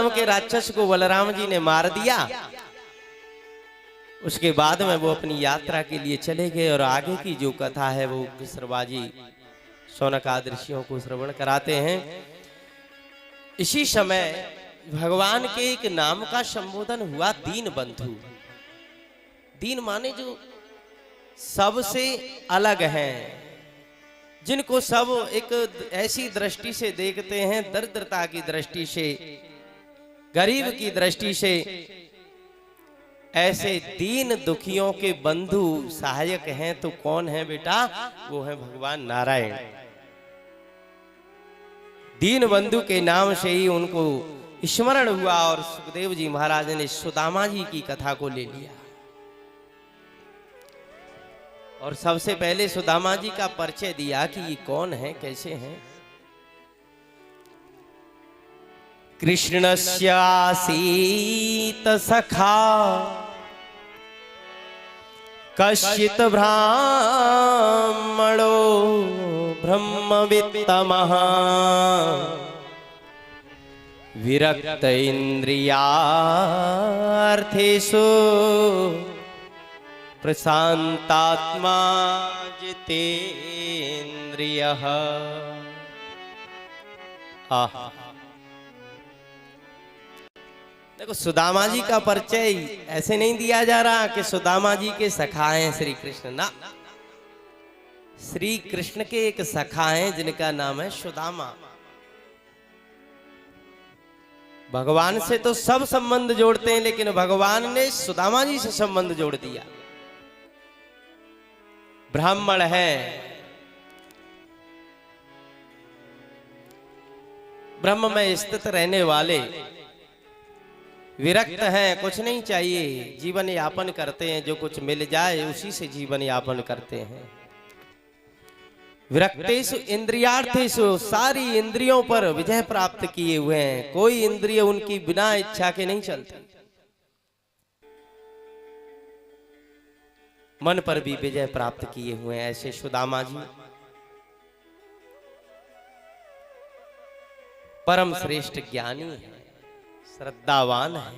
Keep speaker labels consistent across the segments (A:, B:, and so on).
A: नाम के राक्षस को बलराम जी ने मार दिया। उसके बाद में वो अपनी यात्रा के लिए चले गए और आगे की जो कथा है वो किसरबाजी शौनक आदि ऋषियों को श्रवण कराते हैं। इसी समय भगवान के एक नाम का संबोधन हुआ, दीन बंधु। दीन माने जो सबसे अलग हैं, जिनको सब एक ऐसी दृष्टि से देखते हैं, दरिद्रता की दृष्टि से, गरीब की दृष्टि से। ऐसे दीन दुखियों के बंधु सहायक हैं तो कौन है बेटा? वो है भगवान नारायण। दीन बंधु के नाम से ही उनको स्मरण हुआ और सुखदेव जी महाराज ने सुदामा जी की कथा को ले लिया। और सबसे पहले सुदामा जी का परिचय दिया कि ये कौन है, कैसे हैं। कृष्णस्यासीत सखा कश्चित् ब्राह्मणो ब्रह्मवित्तमः विरक्त इंद्रियार्थेषु प्रशांतात्मा जितेन्द्रियः। आहा, देखो सुदामा जी का परिचय ऐसे नहीं दिया जा रहा कि सुदामा जी के सखा हैं श्री कृष्ण, ना। श्री कृष्ण के एक सखा हैं जिनका नाम है सुदामा। भगवान से तो सब संबंध जोड़ते हैं, लेकिन भगवान ने सुदामा जी से संबंध जोड़ दिया। ब्राह्मण है, ब्रह्म में स्थित रहने वाले, विरक्त हैं, कुछ नहीं चाहिए, जीवन यापन करते हैं, जो कुछ मिल जाए उसी से जीवन यापन करते हैं। विरक्तेषु इंद्रियार्थेषु, सारी इंद्रियों पर विजय प्राप्त किए हुए हैं, कोई इंद्रिय उनकी बिना इच्छा के नहीं चलती। मन पर भी विजय प्राप्त किए हुए हैं ऐसे सुदामा जी। परम श्रेष्ठ ज्ञानी है, श्रद्धावान है,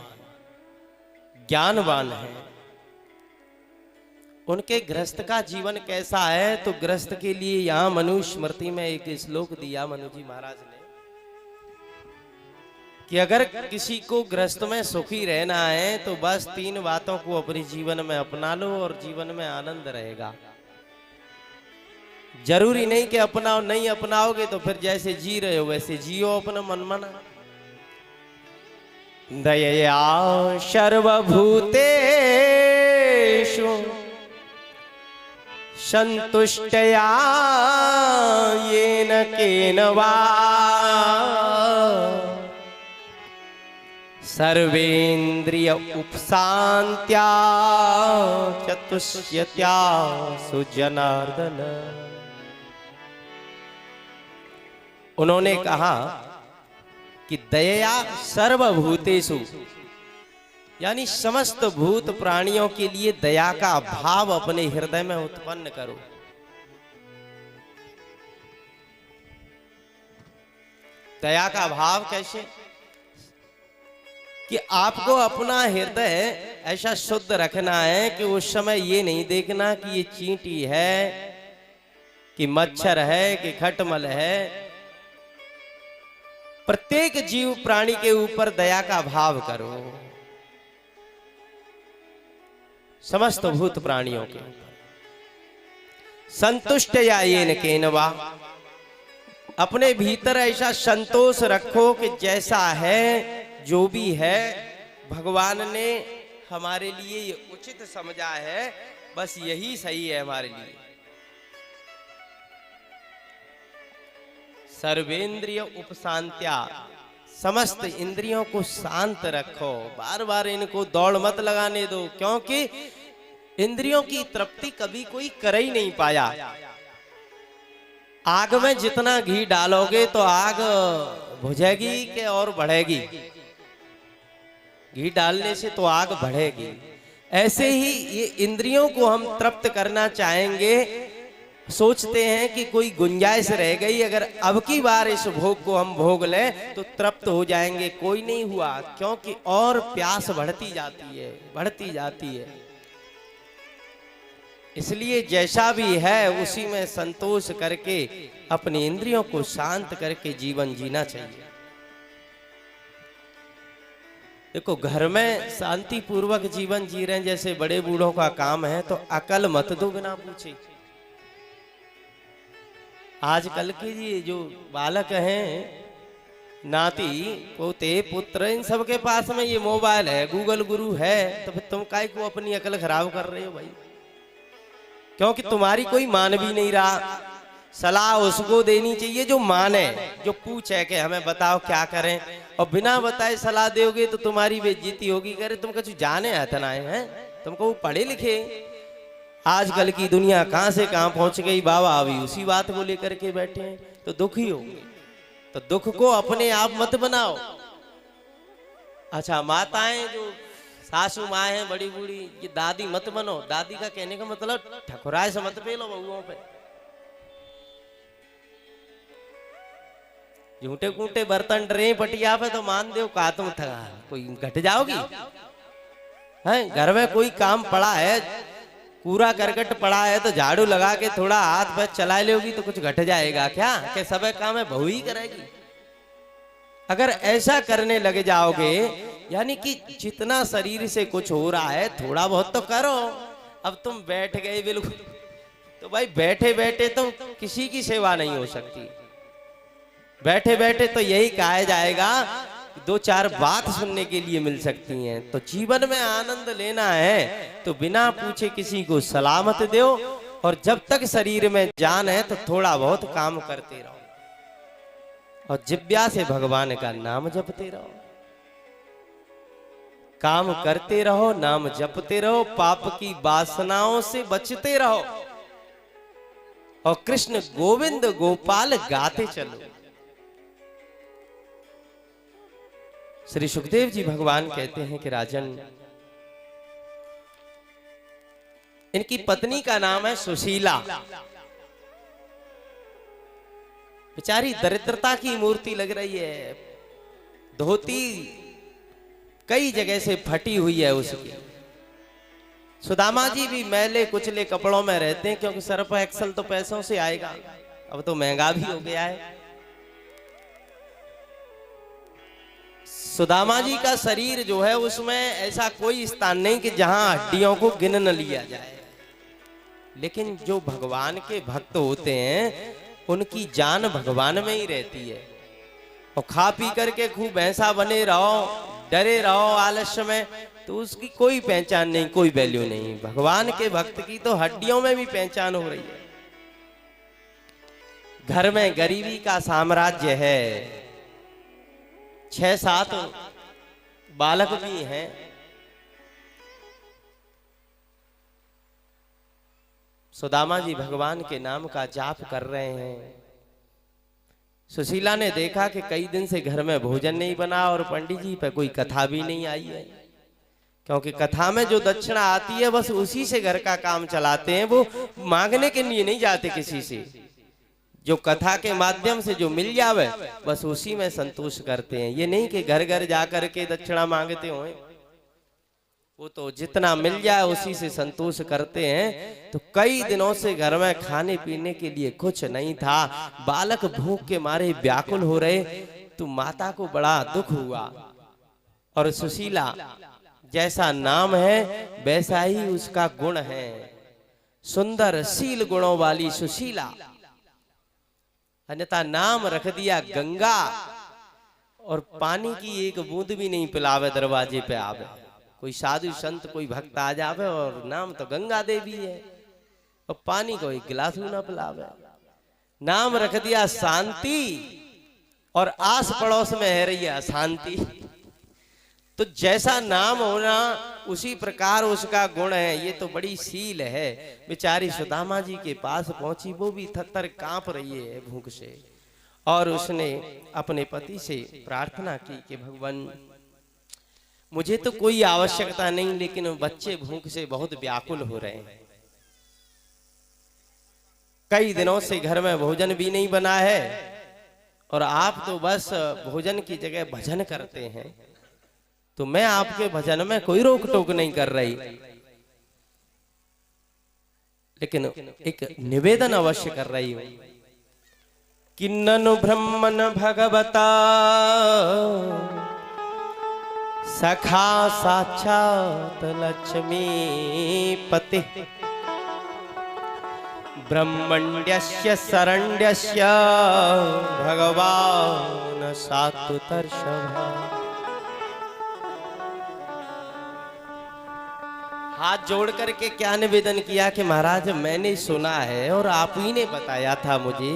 A: ज्ञानवान है। उनके गृहस्थ का जीवन कैसा है? तो गृहस्थ के लिए यहां मनुस्मृति में एक श्लोक दिया मनु जी महाराज ने कि अगर किसी को गृहस्थ में सुखी रहना है तो बस 3 बातों को अपने जीवन में अपना लो और जीवन में आनंद रहेगा। जरूरी नहीं कि अपनाओ, नहीं अपनाओगे तो फिर जैसे जी रहे हो वैसे जियो अपना मनमाना। दयया सर्वभूतेषु संतुष्टया येन केन वा सर्वेन्द्रिय उपशान्त्या चतुष्यत्या सुजनार्दन। उन्होंने कहा कि दया सर्वभूतेषु, यानी समस्त भूत प्राणियों के लिए दया का भाव अपने हृदय में उत्पन्न करो। दया का भाव कैसे? कि आपको अपना हृदय ऐसा शुद्ध रखना है कि उस समय ये नहीं देखना कि ये चींटी है, कि मच्छर है, कि खटमल है। प्रत्येक जीव प्राणी के ऊपर दया का भाव करो, समस्त भूत प्राणियों के। संतुष्ट या येन केन वा, अपने भीतर ऐसा संतोष रखो कि जैसा है, जो भी है, भगवान ने हमारे लिए ये उचित समझा है, बस यही सही है हमारे लिए। सर्वेंद्रिय उपशांत्या, समस्त इंद्रियों को शांत रखो, बार बार इनको दौड़ मत लगाने दो, क्योंकि इंद्रियों की तृप्ति कभी कोई कर ही नहीं पाया। आग में जितना घी डालोगे तो आग बुझेगी कि और बढ़ेगी? घी डालने से तो आग बढ़ेगी। ऐसे ही ये इंद्रियों को हम तृप्त करना चाहेंगे सोचते हैं कि कोई गुंजाइश रह गई, अगर अब की बार इस भोग को हम भोग लें तो तृप्त हो जाएंगे। कोई नहीं हुआ, क्योंकि और प्यास बढ़ती जाती है, बढ़ती जाती है। इसलिए जैसा भी है उसी में संतोष करके अपनी इंद्रियों को शांत करके जीवन जीना चाहिए। देखो, घर में शांति पूर्वक जीवन जी रहे हैं जैसे बड़े बूढ़ों का काम है, तो अकल मत दो बिना पूछे। आजकल के ये जो बालक हैं, नाती पोते पुत्र, इन सब के पास में ये मोबाइल है, गूगल गुरु है, तो फिर तुम काहे को अपनी अकल खराब कर रहे हो भाई? क्योंकि तुम्हारी कोई मान भी नहीं रहा। सलाह उसको देनी चाहिए जो माने, जो पूछे कि हमें बताओ क्या करें, और बिना बताए सलाह दोगे तो तुम्हारी बेइज्जती होगी। करे तुम कुछ जाने इतना है, तुमको पढ़े लिखे। आजकल की दुनिया कहां से कहां पहुंच गई, बाबा अभी उसी बात को लेकर के बैठे हैं, तो दुखी होंगे। तो दुख को अपने आप मत बनाओ। अच्छा, माताएं जो सासू माँ है बड़ी बूढ़ी, ये दादी मत बनो। दादी का कहने का मतलब ठकुराए से मत पेलो बहुओं पे। झूठे कूटे बर्तन डरे पटिया पे तो मान दो का तुम थका कोई घट जाओगी हैं। घर में कोई काम पड़ा है, कूड़ा करकट पड़ा है, तो झाड़ू लगा के थोड़ा हाथ पैर चला लोगी तो कुछ घट जाएगा क्या? कि सब काम है बहू ही करेगी? अगर ऐसा करने लगे जाओगे, यानी कि जितना शरीर से कुछ हो रहा है थोड़ा बहुत तो करो। अब तुम बैठ गए बिल्कुल, तो भाई बैठे बैठे तो किसी की सेवा नहीं हो सकती। बैठे बैठे तो यही कहा जाएगा, दो चार बात सुनने के लिए मिल सकती हैं। तो जीवन में आनंद लेना है तो बिना पूछे किसी को सलामत दो, और जब तक शरीर में जान है तो थोड़ा बहुत काम करते रहो, और जिब्या से भगवान का नाम जपते रहो। काम करते रहो, नाम जपते रहो, पाप की वासनाओं से बचते रहो, और कृष्ण गोविंद गोपाल गाते चलो। श्री सुखदेव जी भगवान कहते हैं कि राजन, इनकी पत्नी का नाम है सुशीला। बेचारी दरिद्रता की मूर्ति लग रही है, धोती कई जगह से फटी हुई है उसकी। सुदामा जी भी मैले कुचले कपड़ों में रहते हैं, क्योंकि सर्फ एक्सल तो पैसों से आएगा, अब तो महंगा भी हो गया है। सुदामा जी का शरीर जो है उसमें ऐसा कोई स्थान नहीं कि जहां हड्डियों को गिन न लिया जाए। लेकिन जो भगवान के भक्त होते हैं उनकी जान भगवान में ही रहती है। और खा पी करके खूब ऐसा बने रहो, डरे रहो आलस्य में, तो उसकी कोई पहचान नहीं, कोई वैल्यू नहीं। भगवान के भक्त की तो हड्डियों में भी पहचान हो रही है। घर में गरीबी का साम्राज्य है, 6-7 बालक भी हैं, सुदामा जी भगवान के नाम का जाप कर रहे हैं। सुशीला ने देखा कि कई दिन से घर में भोजन नहीं बना और पंडित जी पे कोई कथा भी नहीं आई है, क्योंकि कथा में जो दक्षिणा आती है बस उसी से घर का काम चलाते हैं, वो मांगने के लिए नहीं जाते किसी से। जो कथा के माध्यम से जो मिल जावे बस उसी में संतोष करते हैं। ये नहीं कि घर घर जाकर के दक्षिणा मांगते हो, वो तो जितना मिल जाए उसी से संतोष करते हैं। तो कई दिनों से घर में खाने पीने के लिए कुछ नहीं था, बालक भूख के मारे व्याकुल हो रहे, तो माता को बड़ा दुख हुआ। और सुशीला जैसा नाम है वैसा ही उसका गुण है, सुंदर शील गुणों वाली सुशीला। अन्यथा नाम रख दिया गंगा, और पानी की एक बूंद भी नहीं पिलावे, दरवाजे पे आवे कोई साधु संत कोई भक्त आ जावे और नाम तो गंगा देवी है, और पानी को एक गिलास भी ना पिलावे। नाम रख दिया शांति, और आस पड़ोस में है रही है अशांति। तो जैसा नाम होना उसी प्रकार उसका गुण है। ये तो बड़ी शील है। बेचारी सुदामा जी के पास पहुंची, वो भी थर-थर कांप रही है भूख से, और उसने अपने पति से प्रार्थना की कि भगवान मुझे तो कोई आवश्यकता नहीं, लेकिन बच्चे भूख से बहुत व्याकुल हो रहे हैं। कई दिनों से घर में भोजन भी नहीं बना है और आप तो बस भोजन की जगह भजन करते हैं, तो मैं आपके भजन में कोई रोक टोक नहीं कर रही, लेकिन एक निवेदन अवश्य कर रही हूं कि ननु ब्रह्मन भगवता सखा साक्षात लक्ष्मी पति ब्रह्मण्यस्य शरण्यस्य भगवान सात्वतर्षभा। हाथ जोड़ करके क्या निवेदन किया कि महाराज मैंने सुना है और आप ही ने बताया था मुझे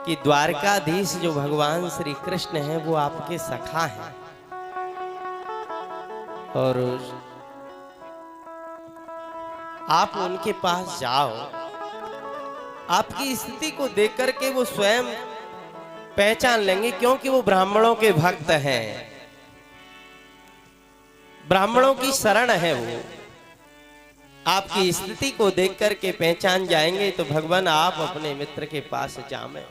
A: कि द्वारकाधीश जो भगवान श्री कृष्ण हैं वो आपके सखा हैं, और आप उनके पास जाओ, आपकी स्थिति को देख करके वो स्वयं पहचान लेंगे, क्योंकि वो ब्राह्मणों के भक्त हैं, ब्राह्मणों की शरण है वो। आपकी स्थिति को देख करके पहचान जाएंगे तो भगवान आप अपने मित्र के पास जामें।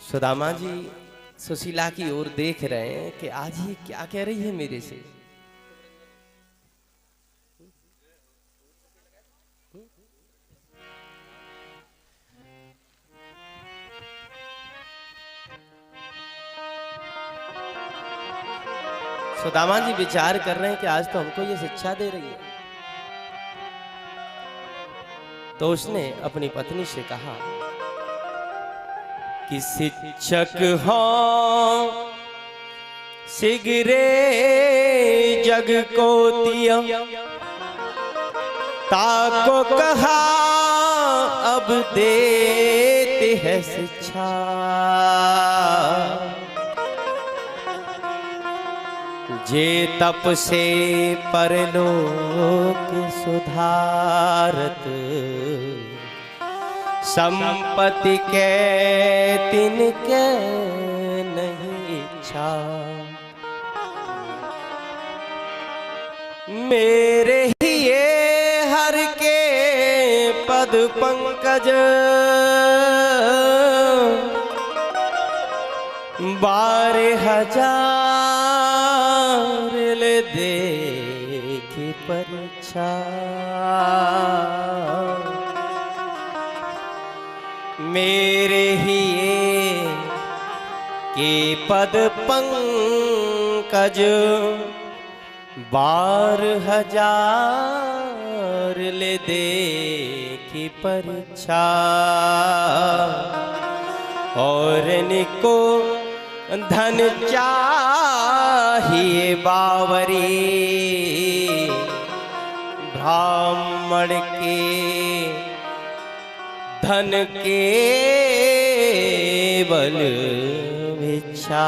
A: सुदामा जी सुशीला की ओर देख रहे हैं कि आज ये क्या कह रही है मेरे से। सुदामा जी विचार कर रहे हैं कि आज तो हमको ये शिक्षा दे रही है। तो उसने अपनी पत्नी से कहा कि शिक्षक हो सिगरे जग को दिया, ताको कहा अब देते हैं शिक्षा, जे तप से परलोक सुधारत, संपत्ति के तिनके नहीं इच्छा, मेरे ही ये हर के पद पंकज, 12,000 ले देखी परीक्षा, मेरे ही ये के पद पंकज, 12,000 ले देखी परीक्षा, और इनको धन चाहिए बावरी, ब्राह्मण के धन केवल भिक्षा,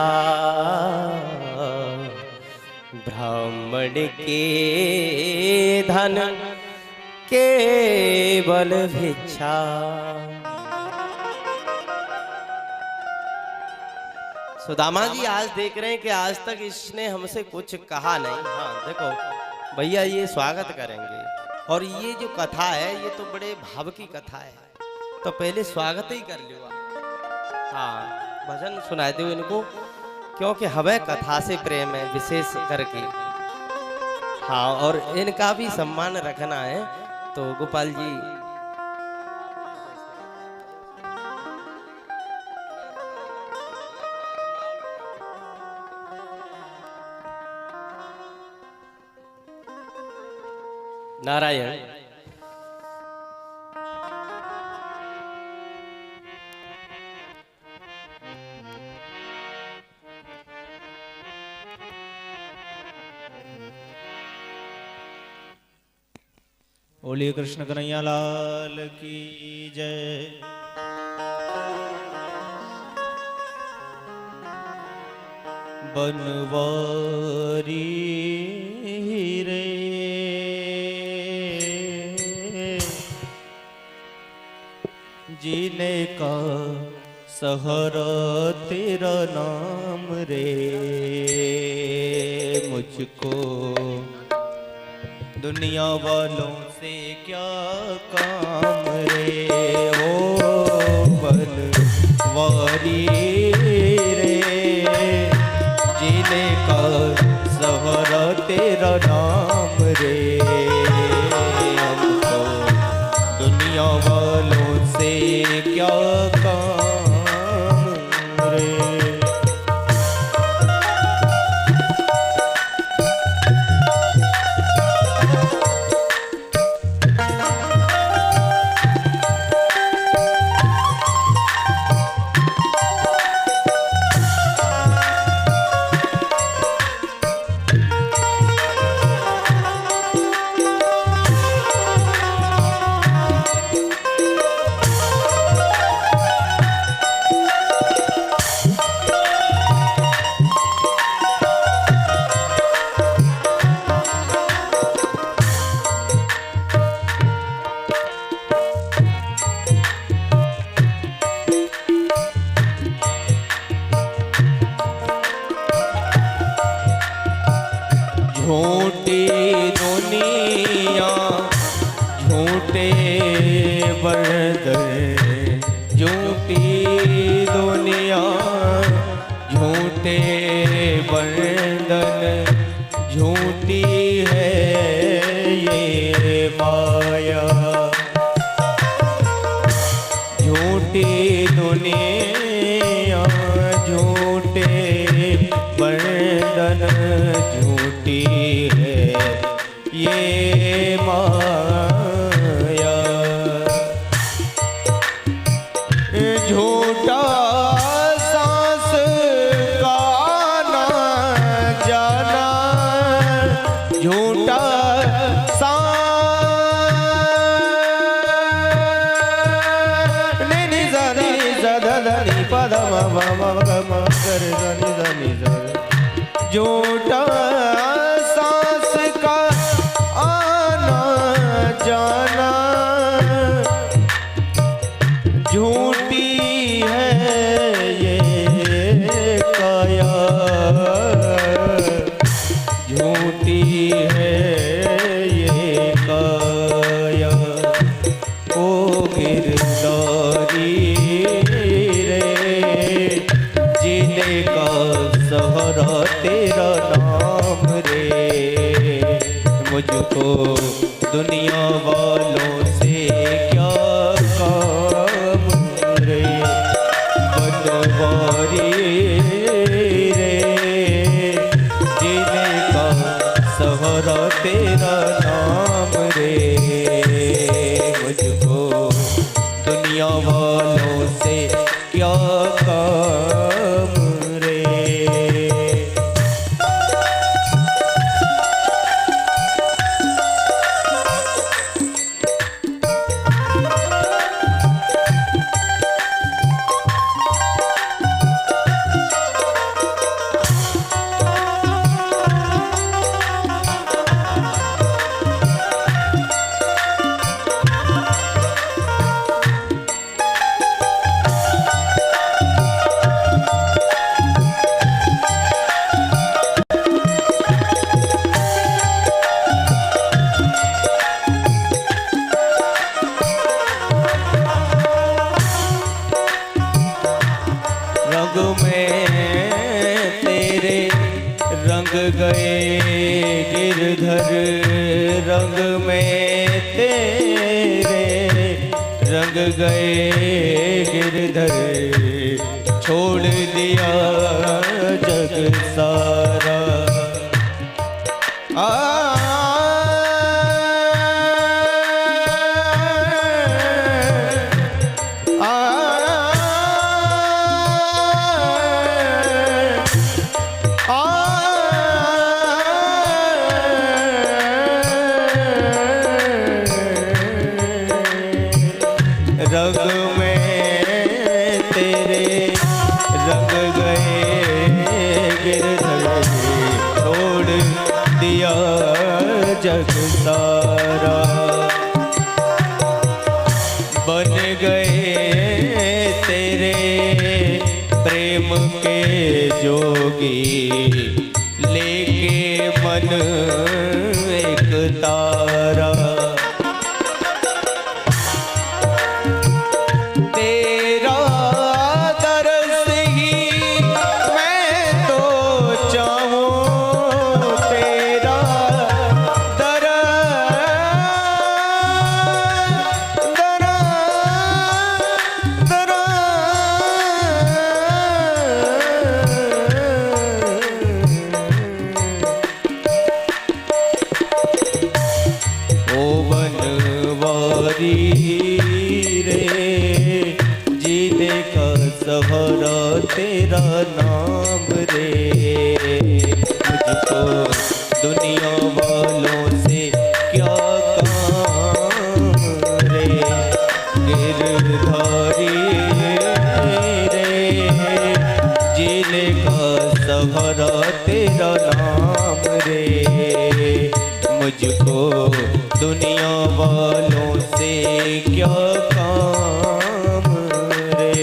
A: ब्राह्मण के धन केवल भिक्षा। सुदामा जी आज देख रहे हैं कि आज तक इसने हमसे कुछ कहा नहीं। हाँ देखो भैया ये स्वागत करेंगे, और ये जो कथा है ये तो बड़े भाव की कथा है, तो पहले स्वागत ही कर लो। हाँ भजन सुना दो इनको, क्योंकि हमें कथा से प्रेम है विशेष करके। हाँ और इनका भी सम्मान रखना है, तो गोपाल जी नारायण।
B: बोलिए कृष्ण कन्हैया लाल की जय। बनवारी रे जीने का सहरा तेरा नाम रे, मुझको दुनिया वालों से क्या काम रे ओ बनवारी रे, जीने का सहारा तेरा नाम रे। हमको दुनिया वालों से क्या काम रे। झूठी दुनिया झूठे बरदर, झूठी दुनिया झूठे बरदन, झूठी है ये माया। झूठी दुनिया झूठे बरदन, झूठी है ये माया। झूठा सांस का ना जाना, झूठा झूठा सांस का आना जाना, झूठी है ये काया, झूठी है ये काया। ओ गिरधारी जीने का सहारा तेरा नाम रे। मुझको दुनिया वालों से क्या काम रे। बनवारी रे जीने का सहारा तेरा नाम रे। मुझको दुनिया वालों से क्या काम रे। रंग में तेरे रंग गए गिरधर, रंग में तेरे रंग गए गिरधर, छोड़ दिया जग सारा। रंग में तेरे रंग गए गिरधर, छोड़ दिया जग सारा। बन गए तेरे प्रेम के जोगी, लेके मन एक तारा। सहारा तेरा नाम रे। मुझको दुनिया वालों से क्या काम रे।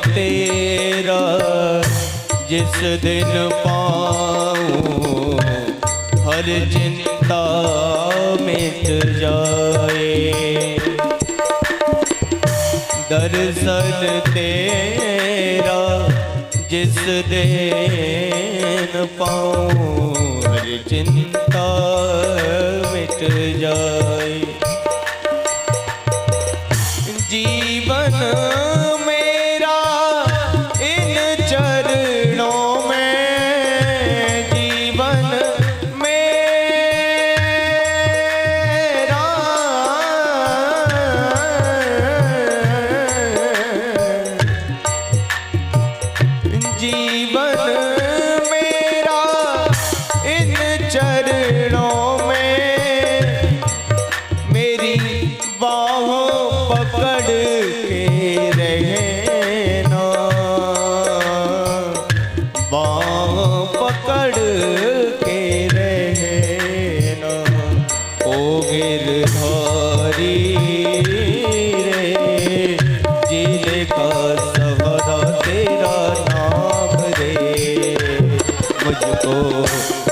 B: तेरा जिस दिन पाऊं हर चिंता मिट जाए। दर्शन तेरा जिस दिन पाऊं हर चिंता मिट जाए। जीवन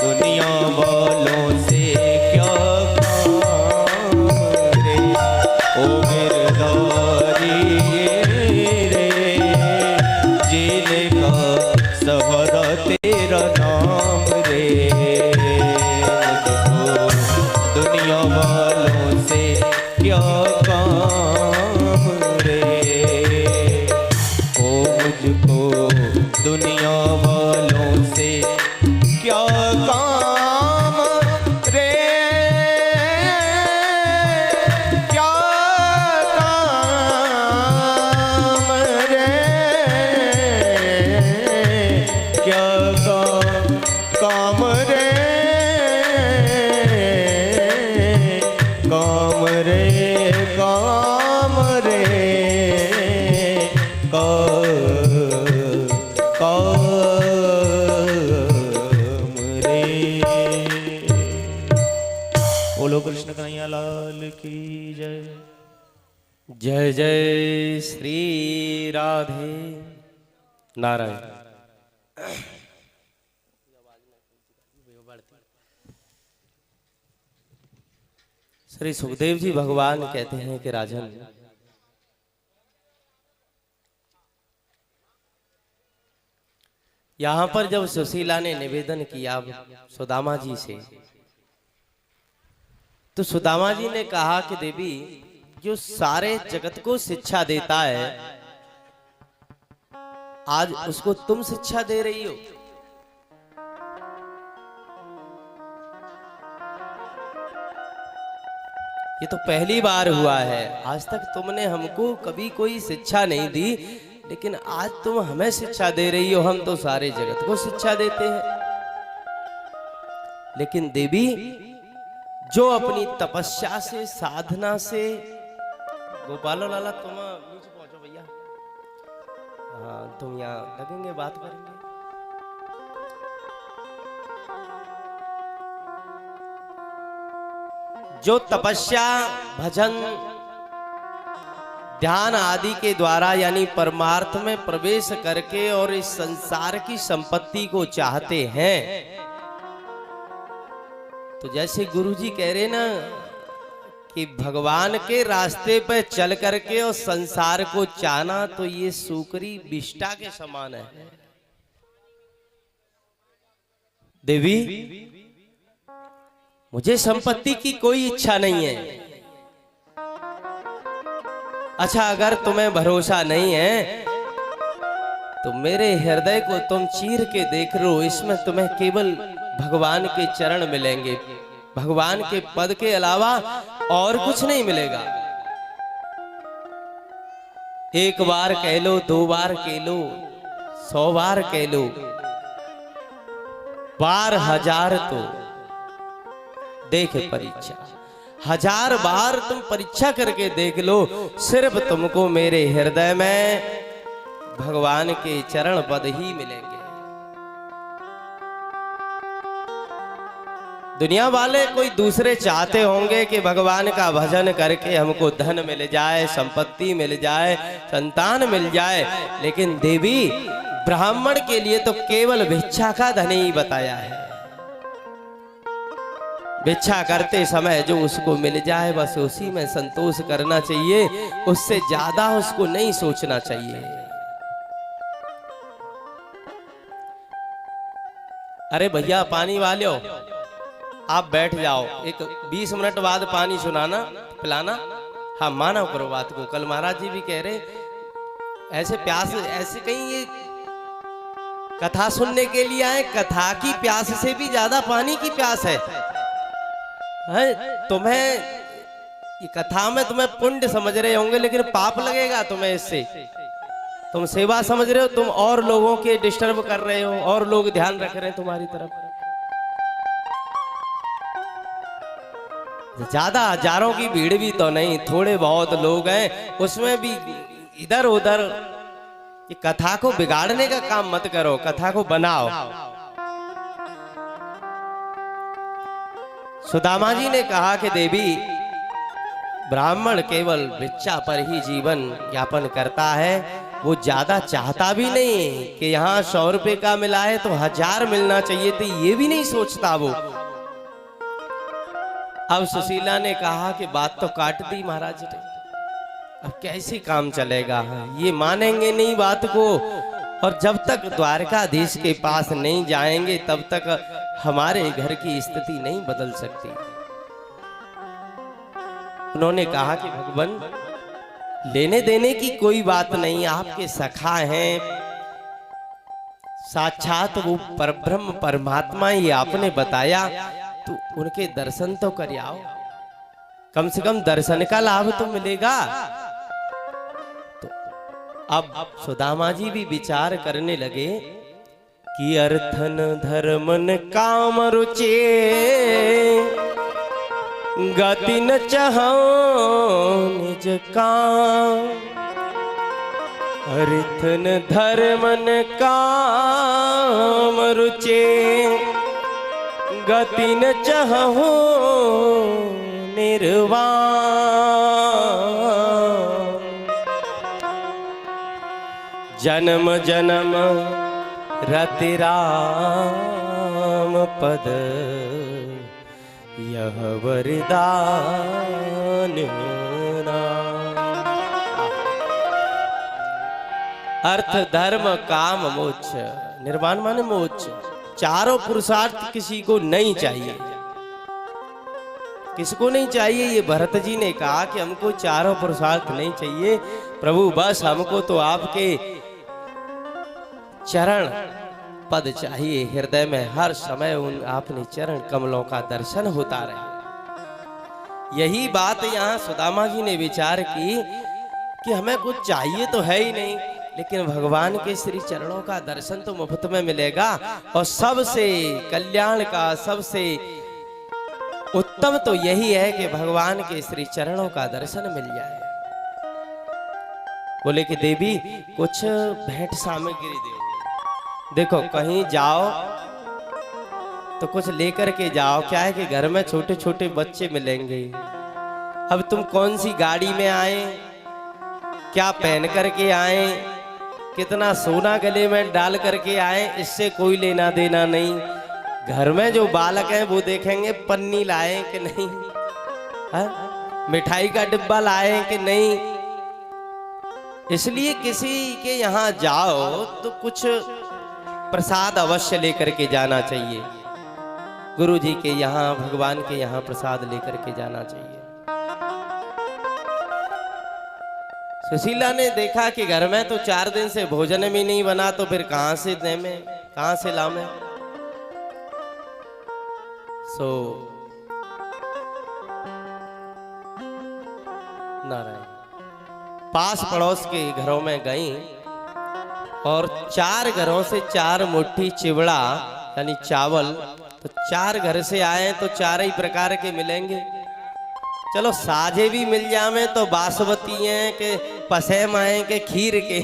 B: दुनिया वालों से क्या काम रे। ओ गिरधारी रे जीने का सहारा तेरा नाम रे। मुझको दुनिया वालों से क्या काम रे। ओ मुझको दुनिया वालों से क्या काम रे। क्या काम रे। क्या काम रे। काम रे काम रे बोलो कृष्ण कन्हैया लाल की जय।
A: जय जय श्री राधे नारायण। श्री सुखदेव जी भगवान कहते हैं कि राजन, यहां पर जब सुशीला ने निवेदन किया सुदामा जी से, तो सुदामा जी ने कहा कि देवी, जो सारे जगत को शिक्षा देता है आज उसको तुम शिक्षा दे रही हो। ये तो पहली बार हुआ है, आज तक तुमने हमको कभी कोई शिक्षा नहीं दी, लेकिन आज तुम हमें शिक्षा दे रही हो। हम तो सारे जगत को शिक्षा देते हैं, लेकिन देवी जो अपनी तपस्या से, साधना से, गोपालो लाला तुम नीचे पहुंचो भैया, हाँ तुम यहाँ लगेंगे, बात करेंगे। जो तपस्या, भजन, ध्यान आदि के द्वारा यानी परमार्थ में प्रवेश करके और इस संसार की संपत्ति को चाहते हैं, तो जैसे गुरुजी कह रहे ना कि भगवान के रास्ते पे चल करके और संसार को चाहना तो ये सूकरी विष्ठा के समान है। देवी, मुझे संपत्ति की कोई इच्छा नहीं है। अच्छा, अगर तुम्हें भरोसा नहीं है तो मेरे हृदय को तुम चीर के देख लो, इसमें तुम्हें केवल भगवान के चरण मिलेंगे, भगवान के पद के अलावा और कुछ नहीं मिलेगा। एक बार कह लो, 2 बार कह लो, 100 बार कह लो, बार 1000 तो देख परीक्षा, 1000 बार तुम परीक्षा करके देख लो, सिर्फ तुमको मेरे हृदय में भगवान के चरण पद ही मिलेंगे। दुनिया वाले कोई दूसरे चाहते होंगे कि भगवान का भजन करके हमको धन मिल जाए, संपत्ति मिल जाए, संतान मिल जाए, लेकिन देवी ब्राह्मण के लिए तो केवल भिक्षा का धन ही बताया है। भिक्षा करते समय जो उसको मिल जाए बस उसी में संतोष करना चाहिए, उससे ज्यादा उसको नहीं सोचना चाहिए। अरे भैया पानी वाले हो, आप बैठ जाओ, एक 20 मिनट बाद पानी सुनाना पिलाना। हाँ, माना करो बात को। कल महाराज जी भी कह रहे ऐसे प्यास, ऐसे कहीं ये कथा सुनने के लिए आए, कथा की प्यास से भी ज्यादा पानी की प्यास है। तुम्हें ये कथा में तुम्हें पुण्य समझ रहे होंगे, लेकिन पाप लगेगा तुम्हें इससे। तुम सेवा समझ रहे हो, तुम और लोगों के डिस्टर्ब कर रहे हो, और लोग ध्यान रख रहे हैं तुम्हारी तरफ। ज्यादा हजारों की भीड़ भी तो नहीं, थोड़े बहुत लोग हैं, उसमें भी इधर उधर ये कथा को बिगाड़ने का काम मत करो, कथा को बनाओ। सुदामा जी ने कहा कि देवी, ब्राह्मण केवल भिक्षा पर ही जीवन यापन करता है, वो ज्यादा चाहता भी नहीं कि यहाँ 100 रुपए का मिला है तो 1000 मिलना चाहिए, तो ये भी नहीं सोचता वो। अब सुशीला ने कहा कि बात तो काट दी महाराज ने, अब कैसे काम चलेगा, ये मानेंगे नहीं बात को, और जब तक द्वारकाधीश के पास नहीं जाएंगे तब तक हमारे घर की स्थिति नहीं बदल सकती। उन्होंने कहा कि भगवान, लेने देने की कोई बात नहीं, आपके सखा हैं, साक्षात वो परब्रह्म परमात्मा ही आपने बताया, तो उनके दर्शन तो कर आओ, कम से कम दर्शन का लाभ तो मिलेगा। तो अब सुदामा जी भी विचार करने लगे कि अर्थन धर्मन काम रुचे, गति न चाहो निज काम। अर्थन धर्मन काम रुचे, गति न चाहो निर्वाण। जन्म जन्म रति राम पद, यह वरदान नाम। अर्थ धर्म काम मोक्ष, निर्वाण माने मोक्ष, चारों पुरुषार्थ किसी को नहीं चाहिए, किसको नहीं चाहिए। ये भरत जी ने कहा कि हमको चारों पुरुषार्थ नहीं चाहिए प्रभु, बस हमको तो आपके चरण पद चाहिए, हृदय में हर समय उन आपने चरण कमलों का दर्शन होता रहे। यही बात यहाँ सुदामा जी ने विचार की कि हमें कुछ चाहिए तो है ही नहीं, लेकिन भगवान के श्री चरणों का दर्शन तो मुफ्त में मिलेगा, और सबसे कल्याण का सबसे उत्तम तो यही है कि भगवान के श्री चरणों का दर्शन मिल जाए। बोले कि देवी कुछ भेंट सामग्री दे, देखो कहीं जाओ तो कुछ लेकर के जाओ, क्या है कि घर में छोटे छोटे बच्चे मिलेंगे। अब तुम कौन सी गाड़ी में आए, क्या पहन करके आए, कितना सोना गले में डाल करके आए, इससे कोई लेना देना नहीं। घर में जो बालक हैं वो देखेंगे पन्नी लाए कि नहीं। मिठाई का डिब्बा लाए कि नहीं। इसलिए किसी के यहाँ जाओ तो कुछ प्रसाद अवश्य लेकर के जाना चाहिए। गुरु जी के यहाँ, भगवान के यहाँ प्रसाद लेकर के जाना चाहिए। सुशीला ने देखा कि घर में तो 4 दिन से भोजन भी नहीं बना, तो फिर कहां से दे में, कहां से लावे। नारायण पास पड़ोस के घरों में गई और 4 घरों से 4 मुट्ठी चिवड़ा यानी चावल, तो 4 घर से आए तो 4 ही प्रकार के मिलेंगे। चलो साझे भी मिल जावे तो बासमती हैं के पसेम आए के खीर के,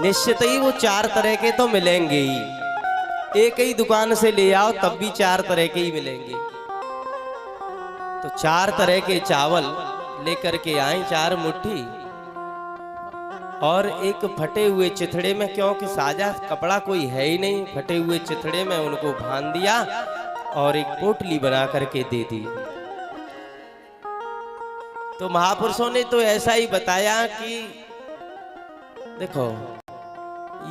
A: निश्चित ही वो 4 तरह के तो मिलेंगे ही। एक ही दुकान से ले आओ तब भी 4 तरह के ही मिलेंगे। तो 4 तरह के चावल लेकर के आए 4 मुट्ठी, और एक फटे हुए चिथड़े में, क्योंकि साजा कपड़ा कोई है ही नहीं, फटे हुए चिथड़े में उनको बांध दिया और एक पोटली बना करके दे दी। तो महापुरुषों ने तो ऐसा ही बताया कि देखो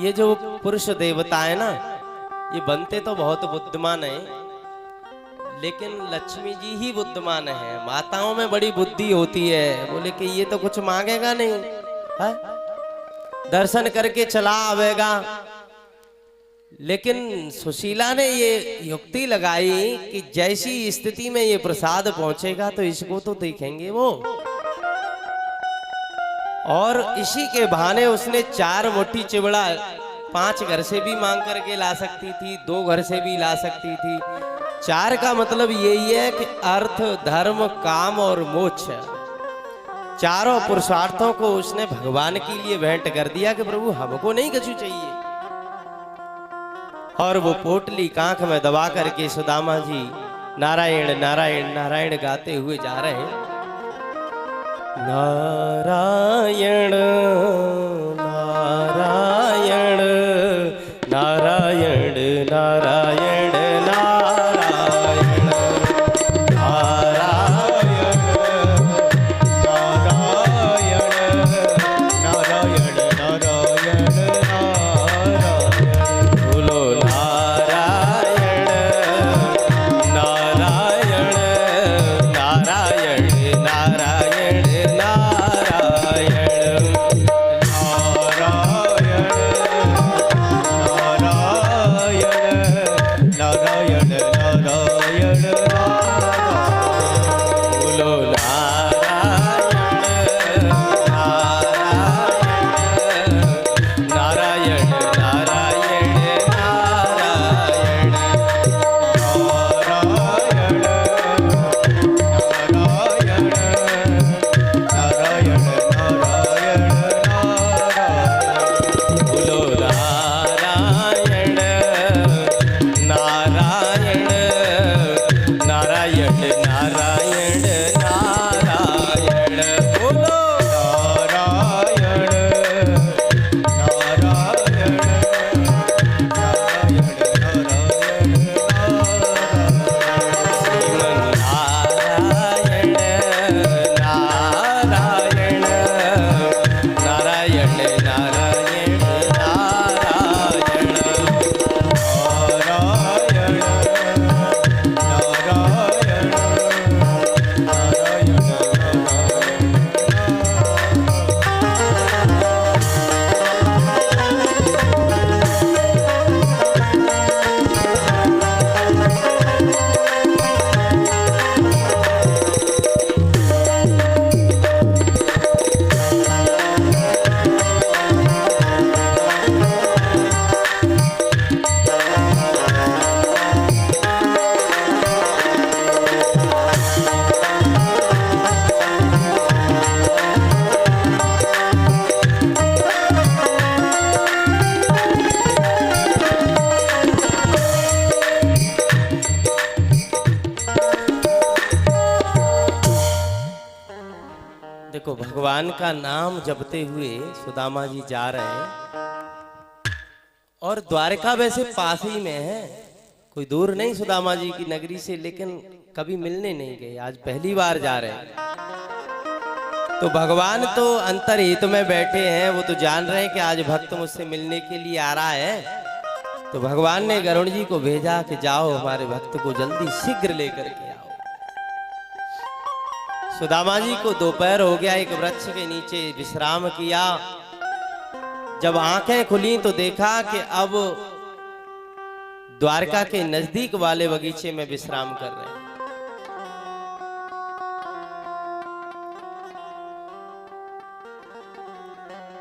A: ये जो पुरुष देवता है ना, ये बनते तो बहुत बुद्धिमान है, लेकिन लक्ष्मी जी ही बुद्धिमान है। माताओं में बड़ी बुद्धि होती है। बोले कि ये तो कुछ मांगेगा नहीं है? दर्शन करके चला आवेगा। लेकिन सुशीला ने ये युक्ति लगाई कि जैसी स्थिति में ये प्रसाद पहुंचेगा तो इसको तो देखेंगे वो। और इसी के बहाने उसने 4 मुट्ठी चिवड़ा 5 घर से भी मांग करके ला सकती थी, 2 घर से भी ला सकती थी। 4 का मतलब यही है कि अर्थ, धर्म, काम और मोक्ष, चारों पुरुषार्थों को उसने भगवान के लिए भेंट कर दिया कि प्रभु हमको नहीं कछु चाहिए। और वो पोटली कांख में दबा करके सुदामा जी नारायण नारायण नारायण गाते हुए जा रहे हैं। नारायण नारायण नारायण नारायण नारायण देखो भगवान का नाम जपते हुए सुदामा जी जा रहे हैं, और द्वारका वैसे पास ही में है, कोई दूर नहीं सुदामा जी की नगरी से, लेकिन कभी मिलने नहीं गए, आज पहली बार जा रहे हैं। तो भगवान तो अंतर्हित में बैठे हैं, वो तो जान रहे हैं कि आज भक्त मुझसे मिलने के लिए आ रहा है। तो भगवान ने गरुड़ जी को भेजा कि जाओ हमारे भक्त को जल्दी शीघ्र लेकर के आओ। सुदामा जी को दोपहर हो गया, एक वृक्ष के नीचे विश्राम किया। जब आंखें खुली तो देखा कि अब द्वारका के नजदीक वाले बगीचे में विश्राम कर रहे हैं।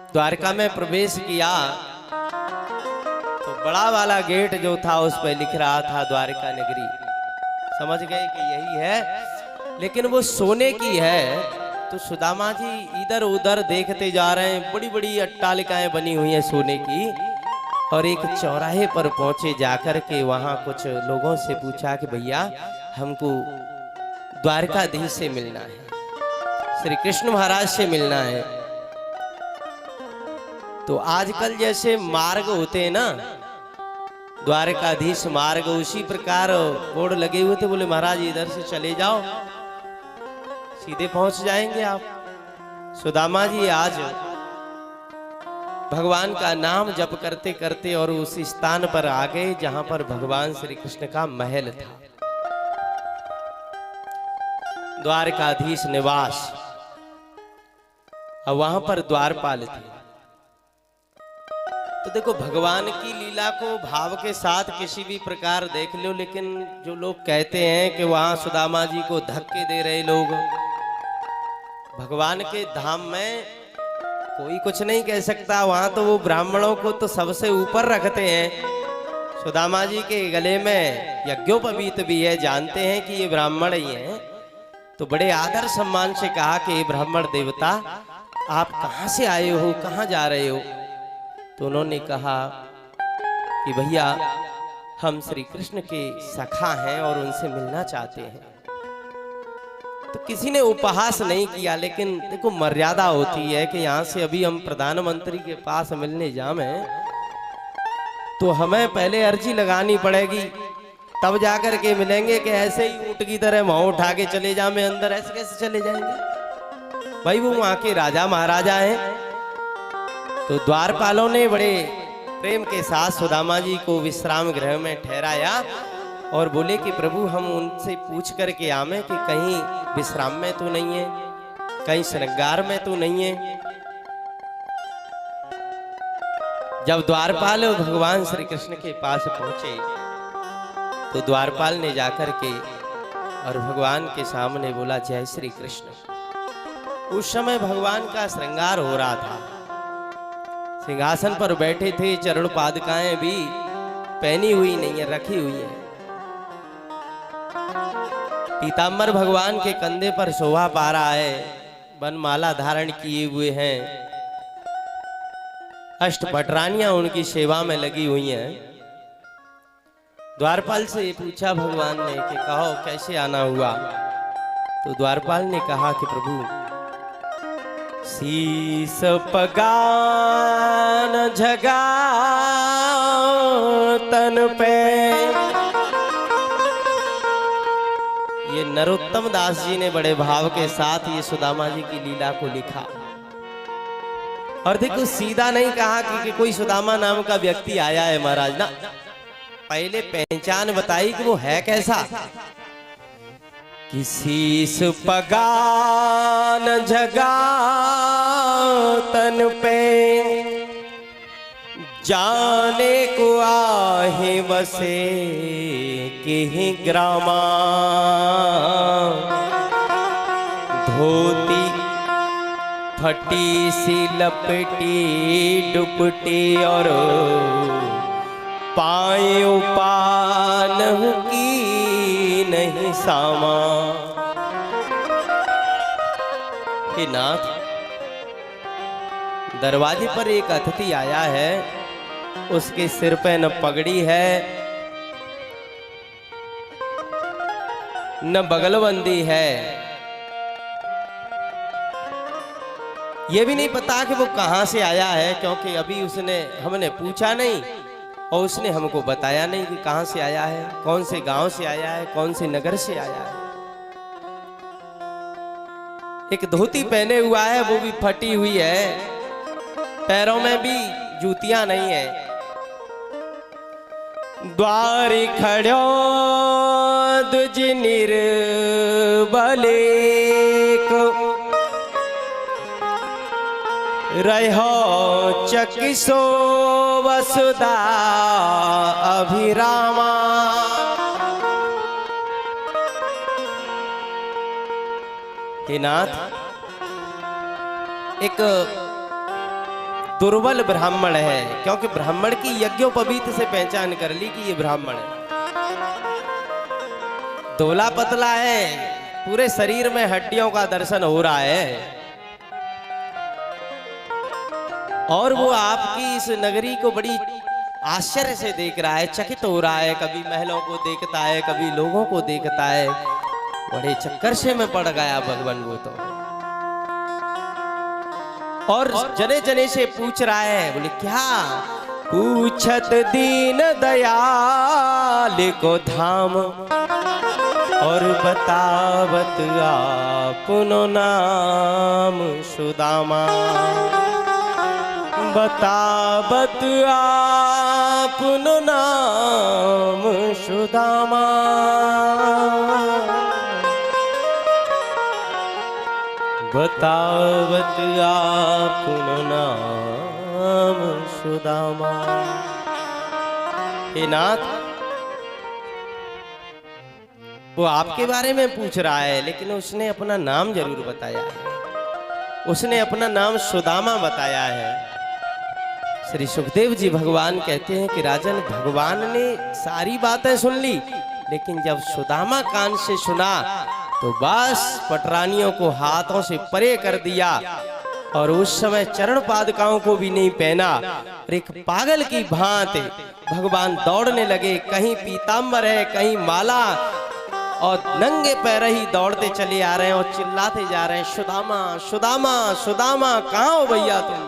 A: द्वारका में प्रवेश किया तो बड़ा वाला गेट जो था उस पर लिख रहा था द्वारका नगरी। समझ गए कि यही है, लेकिन वो सोने की है। तो सुदामा जी इधर उधर देखते जा रहे हैं, बड़ी बड़ी अट्टालिकाएं बनी हुई हैं सोने की। और एक चौराहे पर पहुंचे, जाकर के वहां कुछ लोगों से पूछा कि भैया हमको द्वारकाधीश से मिलना है, श्री कृष्ण महाराज से मिलना है। तो आजकल जैसे मार्ग होते हैं ना, द्वारकाधीश मार्ग, उसी प्रकार बोर्ड लगे हुए थे। बोले महाराज इधर से चले जाओ, सीधे पहुंच जाएंगे आप। सुदामा जी आज भगवान का नाम जप करते करते और उस स्थान पर आ गए जहां पर भगवान श्री कृष्ण का महल था, द्वारकाधीश निवास। और वहां पर द्वारपाल थे। तो देखो भगवान की लीला को भाव के साथ किसी भी प्रकार देख लो, लेकिन जो लोग कहते हैं कि वहां सुदामा जी को धक्के दे रहे लोग, भगवान के धाम में कोई कुछ नहीं कह सकता। वहां तो वो ब्राह्मणों को तो सबसे ऊपर रखते हैं। सुदामा जी के गले में यज्ञोपवीत भी है, जानते हैं कि ये ब्राह्मण ही हैं। तो बड़े आदर सम्मान से कहा कि ब्राह्मण देवता आप कहां से आए हो, कहां जा रहे हो? तो उन्होंने कहा कि भैया हम श्री कृष्ण के सखा हैं और उनसे मिलना चाहते हैं। तो किसी ने उपहास नहीं किया, लेकिन देखो मर्यादा होती है कि यहाँ से अभी हम प्रधानमंत्री के पास मिलने जाएं तो हमें पहले अर्जी लगानी पड़ेगी, तब जाकर के मिलेंगे। कि ऐसे ही ऊँट की तरह वहां उठा के चले जाएं अंदर, ऐसे कैसे चले जाएंगे? भाई वो वहां के राजा महाराजा हैं। तो द्वारपालों ने बड़े प्रेम के साथ सुदामा जी को विश्राम गृह में ठहराया और बोले कि प्रभु हम उनसे पूछ करके आवे कि कहीं विश्राम में तो नहीं है, कहीं श्रृंगार में तो नहीं है। जब द्वारपाल भगवान श्री कृष्ण के पास पहुंचे तो द्वारपाल ने जाकर के और भगवान के सामने बोला जय श्री कृष्ण। उस समय भगवान का श्रृंगार हो रहा था, सिंहासन पर बैठे थे, चरण पादुकाएं भी पहनी हुई नहीं है, रखी हुई है। पीतांबर भगवान के कंधे पर शोभा पा रहा है, वनमाला धारण किए हुए हैं, अष्टपटरानियां उनकी सेवा में लगी हुई हैं। द्वारपाल से पूछा भगवान ने कि कहो कैसे आना हुआ? तो द्वारपाल ने कहा कि प्रभु शीस पगान झगा तन पे। ये नरोत्तम दास जी ने बड़े भाव के साथ ये सुदामा जी की लीला को लिखा। और देखो सीधा नहीं कहा कि कोई सुदामा नाम का व्यक्ति आया है महाराज, ना, पहले पहचान बताई कि वो है कैसा। किसी सुपगान झगा तन पे जाने को आहे बसे के ग्रामा। धोती फटी सी लपटी दुपटी और पायो पान की नहीं सामा। हे नाथ, दरवाजे पर एक अतिथि आया है, उसके सिर पे न पगड़ी है न बगलबंदी है। ये भी नहीं पता कि वो कहां से आया है, क्योंकि अभी हमने पूछा नहीं और उसने हमको बताया नहीं कि कहां से आया है, कौन से गांव से आया है, कौन से नगर से आया है। एक धोती पहने हुआ है, वो भी फटी हुई है, पैरों में भी जूतियां नहीं है। द्वारि खड़ो दुज निर्बलेक, रहो चकिसो वसुधा अभिरामा। हे नाथ, एक दुर्बल ब्राह्मण है, क्योंकि ब्राह्मण की यज्ञोपवीत से पहचान कर ली कि ये ब्राह्मण है। दुबला पतला है, पूरे शरीर में हड्डियों का दर्शन हो रहा है, और वो आपकी इस नगरी को बड़ी आश्चर्य से देख रहा है, चकित हो रहा है। कभी महलों को देखता है, कभी लोगों को देखता है, बड़े चक्कर से में पड़ गया भगवान वो तो। और जने जने से पूछ रहा है, बोले क्या? पूछत दीन दयाल को धाम, और बतावत आपनो नाम सुदामा। बतावत आपनो नाम सुदामा। बतावत आपनो नाम सुदामा। हे नाथ, वो आपके बारे में पूछ रहा है, लेकिन उसने अपना नाम जरूर बताया है। उसने अपना नाम सुदामा बताया है। श्री सुखदेव जी भगवान कहते हैं कि राजन, भगवान ने सारी बातें सुन ली, लेकिन जब सुदामा कान से सुना तो बस पटरानियों को हाथों से परे कर दिया, और उस समय चरण पादुकाओं को भी नहीं पहना। और एक पागल की भांति भगवान दौड़ने लगे, कहीं पीतांबर है, कहीं माला, और नंगे पैर ही दौड़ते चले आ रहे हैं और चिल्लाते जा रहे हैं, सुदामा सुदामा सुदामा, कहाँ हो भैया तुम?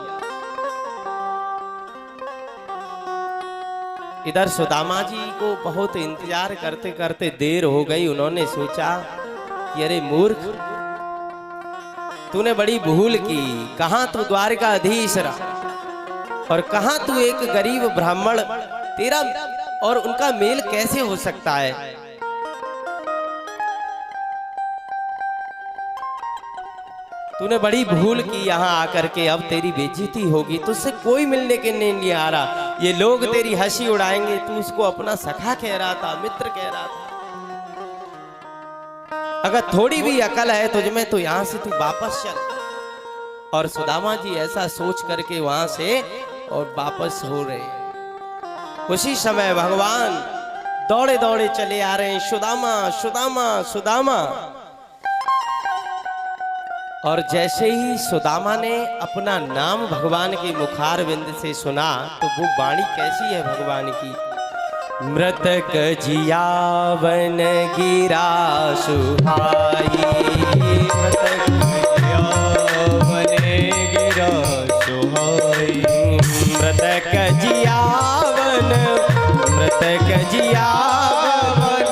A: इधर सुदामा जी को बहुत इंतजार करते करते देर हो गई। उन्होंने सोचा कि अरे मूर्ख, तूने बड़ी भूल की। कहां तू द्वारकाधीश रहा, और कहां तू एक गरीब ब्राह्मण, तेरा और उनका मेल कैसे हो सकता है? तूने बड़ी भूल की यहाँ आकर के, अब तेरी बेइज्जती होगी। तुझसे कोई मिलने के नहीं आ रहा, ये लोग तेरी हंसी उड़ाएंगे। तू उसको अपना सखा कह रहा था, मित्र कह रहा था। अगर थोड़ी भी अकल है तुझमें तो यहाँ से तू वापस चल। और सुदामा जी ऐसा सोच करके वहां से और वापस हो रहे। उसी समय भगवान दौड़े दौड़े चले आ रहे हैं, सुदामा सुदामा सुदामा। और जैसे ही सुदामा ने अपना नाम भगवान के मुखार बिंद से सुना, तो वो वाणी कैसी है भगवान की? मृतक जियावन गिरा सुहाई, मृतक जियावन गिरा सुहाई, मृतक जियावन, मृतक जियावन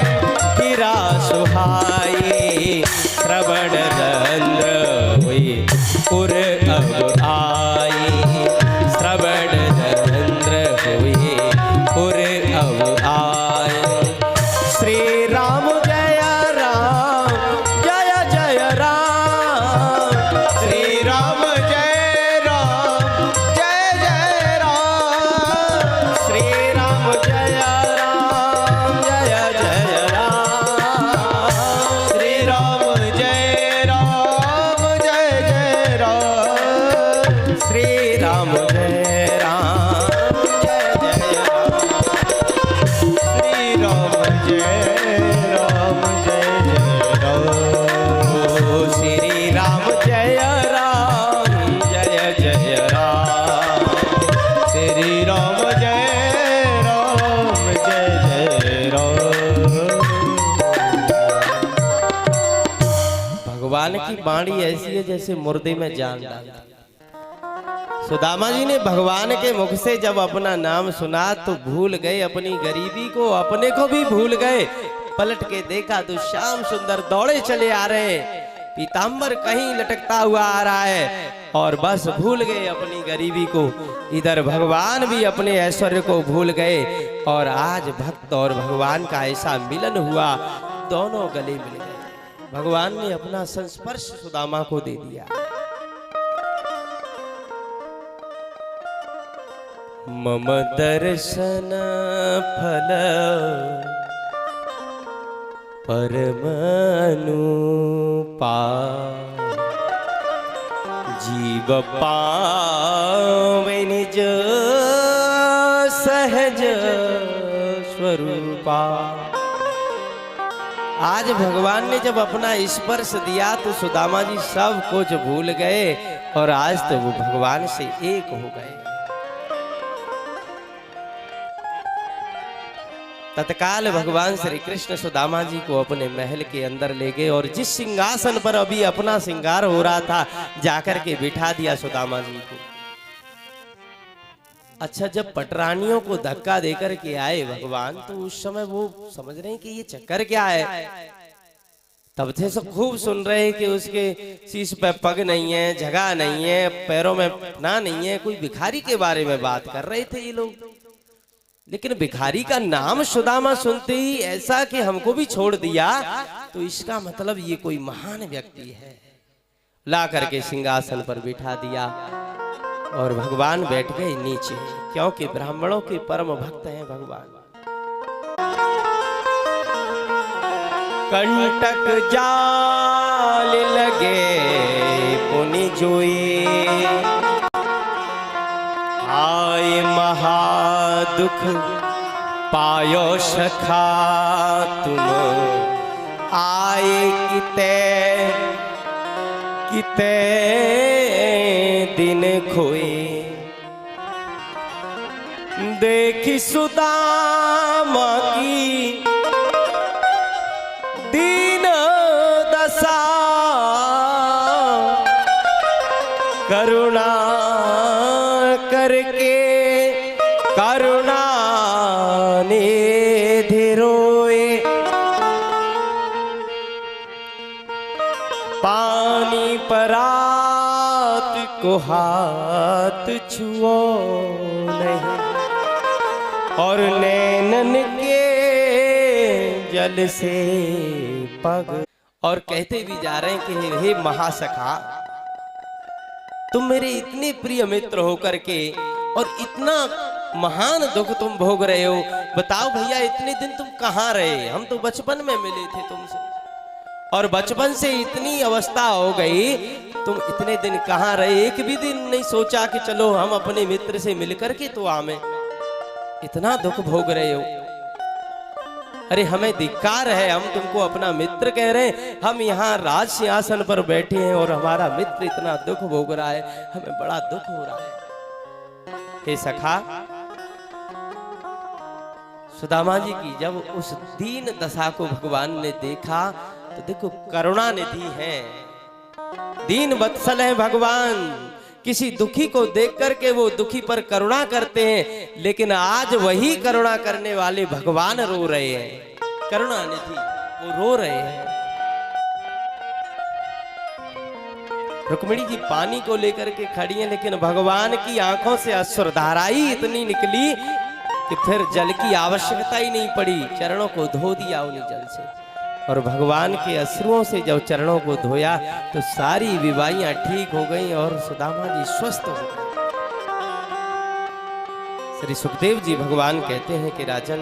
A: गिरा सुहाई। श्रवण रंध्र हुई उर अब आई, श्रवण रंध्र हुई उर अब आए। श्री राम जय राम, जय जय राम, श्री राम जय राम, जय जय राम, श्री राम जय राम, जय जय राम, श्री राम जय राम, जय जय राम, श्री राम जय राम, जय जय राम, श्री राम जय राम, जय जय राम, श्री राम जय राम, जय जय राम। भगवान की वाणी ऐसी है जैसे मुर्दे में जान डाल। सुदामा जी ने भगवान के मुख से जब अपना नाम सुना तो भूल गए अपनी गरीबी को, अपने को भी भूल गए। पलट के देखा तो श्याम सुंदर दौड़े चले आ रहे हैं। पीतांबर कहीं लटकता हुआ आ रहा है और बस भूल गए अपनी गरीबी को। इधर भगवान भी अपने ऐश्वर्य को भूल गए और आज भक्त और भगवान का ऐसा मिलन हुआ, दोनों गले मिल गए। भगवान ने अपना संस्पर्श सुदामा को दे दिया। मम दर्शन फल परम अनुपा, जीव पावे निज सहज स्वरूपा। आज भगवान ने जब अपना स्पर्श दिया तो सुदामा जी सब कुछ भूल गए और आज तो वो भगवान से एक हो गए। तत्काल भगवान श्री कृष्ण सुदामा जी को अपने महल के अंदर ले गए और जिस सिंहासन पर अभी अपना श्रृंगार हो रहा था जाकर के बिठा दिया सुदामा जी को। अच्छा, जब पटरानियों को धक्का देकर के आए भगवान तो उस समय वो समझ रहे हैं कि ये चक्कर क्या है। तब थे सब खूब सुन रहे हैं कि उसके शीश पे पग नहीं है, जगह नहीं है, पैरों में ना नहीं है। कोई भिखारी के बारे में बात कर रहे थे ये लोग, लेकिन भिखारी का नाम सुदामा सुनते ही ऐसा कि हमको भी छोड़ दिया, तो इसका मतलब ये कोई महान व्यक्ति है। ला करके सिंहासन पर बिठा दिया और भगवान बैठ गए नीचे, क्योंकि ब्राह्मणों के परम भक्त हैं भगवान। कंटक जाल लगे पुनि जोई, आए महादुख पायो सखा तुम, आए किते किते दिन खोए। देखी सुदामा की दीन दशा, करुणा करके करुणा निधि रोए। पानी परात को हाथ छुओ नहीं, और नैनन के जल से पग। और कहते भी जा रहे हैं कि हे महासखा, तुम मेरे इतने प्रिय मित्र होकर के और इतना महान दुख तुम भोग रहे हो, बताओ भैया इतने दिन तुम कहाँ रहे? हम तो बचपन में मिले थे तुमसे और बचपन से इतनी अवस्था हो गई, तुम इतने दिन कहाँ रहे? एक भी दिन नहीं सोचा कि चलो हम अपने मित्र से मिलकर के तो आवे। इतना दुख भोग रहे हो, अरे हमें धिक्कार है, हम तुमको अपना मित्र कह रहे हैं, हम यहाँ राज सिंहासन पर बैठे हैं और हमारा मित्र इतना दुख भोग रहा है, हमें बड़ा दुख हो रहा है। हे सखा, सुदामा जी की जब उस दीन दशा को भगवान ने देखा तो देखो करुणा निधि है, दीन वत्सल है भगवान। किसी दुखी को देख करके वो दुखी पर करुणा करते हैं, लेकिन आज वही करुणा करने वाले भगवान रो रहे हैं। करुणा निधि वो रो रहे हैं। रुक्मिणी जी पानी को लेकर के खड़ी हैं, लेकिन भगवान की आंखों से अश्रुधारा ही इतनी निकली कि फिर जल की आवश्यकता ही नहीं पड़ी, चरणों को धो दिया उन्हीं जल से। और भगवान के अश्रुओं से जब चरणों को धोया तो सारी बीमारियां ठीक हो गई और सुदामा जी स्वस्थ हो गए। श्री सुखदेव जी भगवान कहते हैं कि राजन,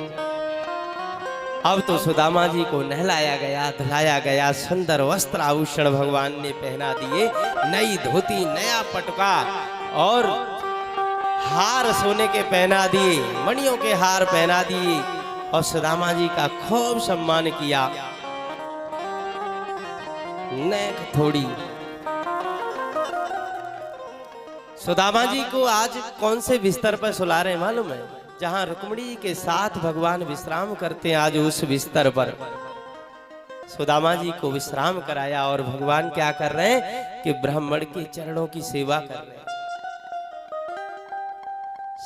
A: अब तो सुदामा जी को नहलाया गया, धुलाया गया, सुंदर वस्त्र आभूषण भगवान ने पहना दिए, नई धोती, नया पटका और हार सोने के पहना दिए, मणियों के हार पहना दिए और सुदामा जी का खूब सम्मान किया। नेक थोड़ी सुदामा जी को आज कौन से बिस्तर पर सुला रहे मालूम है? जहां रुक्मिणी के साथ भगवान विश्राम करते हैं, आज उस बिस्तर पर सुदामा जी को विश्राम कराया। और भगवान क्या कर रहे हैं कि ब्राह्मण के चरणों की सेवा कर रहे हैं।